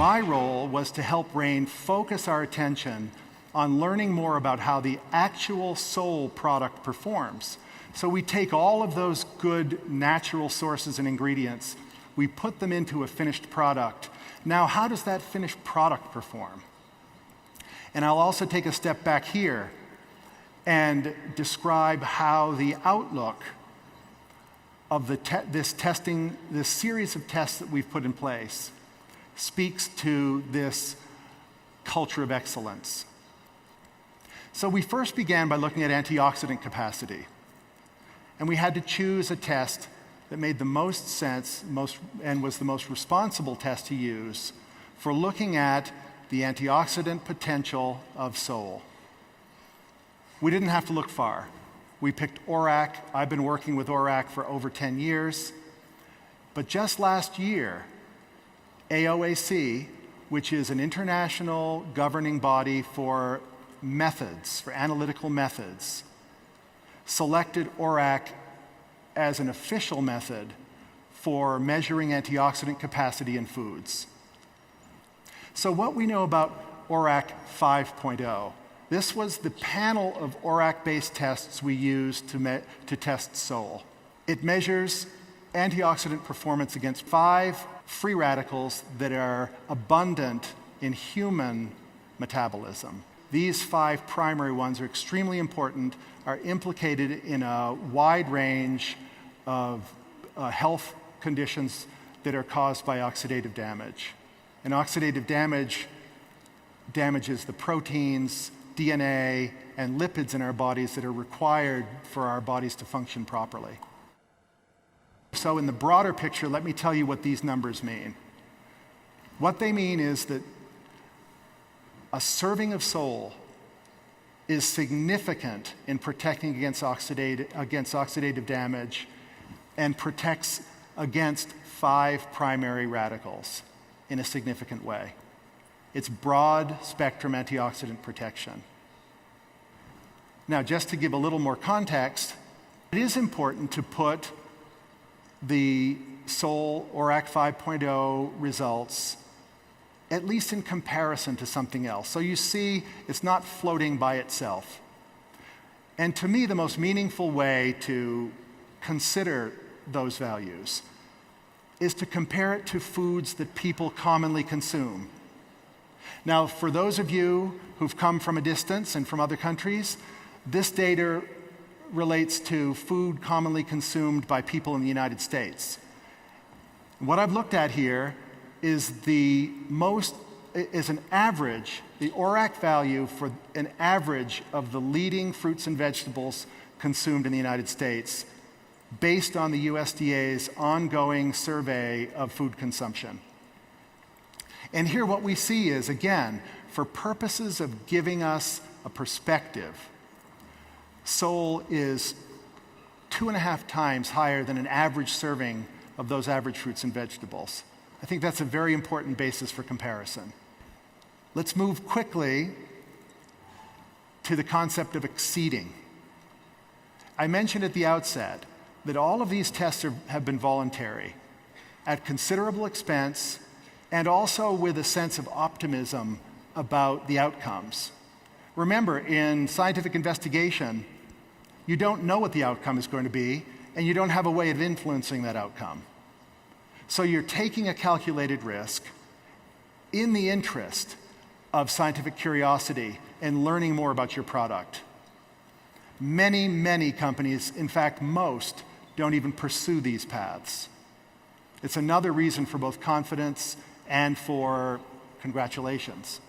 my role was to help Rain focus our attention on learning more about how the actual Soul product performs. So we take all of those good natural sources and ingredients, we put them into a finished product. Now, how does that finished product perform? And I'll also take a step back here and describe how the outlook of this series of tests that we've put in place speaks to this culture of excellence. So we first began by looking at antioxidant capacity. And we had to choose a test that made the most sense and was the most responsible test to use for looking at the antioxidant potential of Soul. We didn't have to look far. We picked ORAC. I've been working with ORAC for over 10 years. But just last year, OAOC, which is an international governing body for methods, for analytical methods, selected ORAC as an official method for measuring antioxidant capacity in foods. So what we know about ORAC 5.0, this was the panel of ORAC-based tests we used to test Soul. It measures antioxidant performance against 5 free radicals that are abundant in human metabolism. These 5 primary ones are extremely important, are implicated in a wide range of health conditions that are caused by oxidative damage. And oxidative damage damages the proteins, DNA, and lipids in our bodies that are required for our bodies to function properly. So in the broader picture, let me tell you what these numbers mean. What they mean is that a serving of Soul is significant in protecting against oxidative damage and protects against 5 primary radicals in a significant way. It's broad spectrum antioxidant protection. Now, just to give a little more context, it is important to put the Soul ORAC 5.0 results at least in comparison to something else. So you see, it's not floating by itself. And to me, the most meaningful way to consider those values is to compare it to foods that people commonly consume. Now, for those of you who've come from a distance and from other countries, this data relates to food commonly consumed by people in the United States. What I've looked at here is an average, the ORAC value for an average of the leading fruits and vegetables consumed in the United States based on the USDA's ongoing survey of food consumption. And here what we see is, again, for purposes of giving us a perspective, Soul is 2.5 times higher than an average serving of those average fruits and vegetables. I think that's a very important basis for comparison. Let's move quickly to the concept of exceeding. I mentioned at the outset that all of these tests have been voluntary, at considerable expense, and also with a sense of optimism about the outcomes. Remember, in scientific investigation, you don't know what the outcome is going to be, and you don't have a way of influencing that outcome. So you're taking a calculated risk in the interest of scientific curiosity and learning more about your product. Many, many companies, in fact most, don't even pursue these paths. It's another reason for both confidence and for congratulations.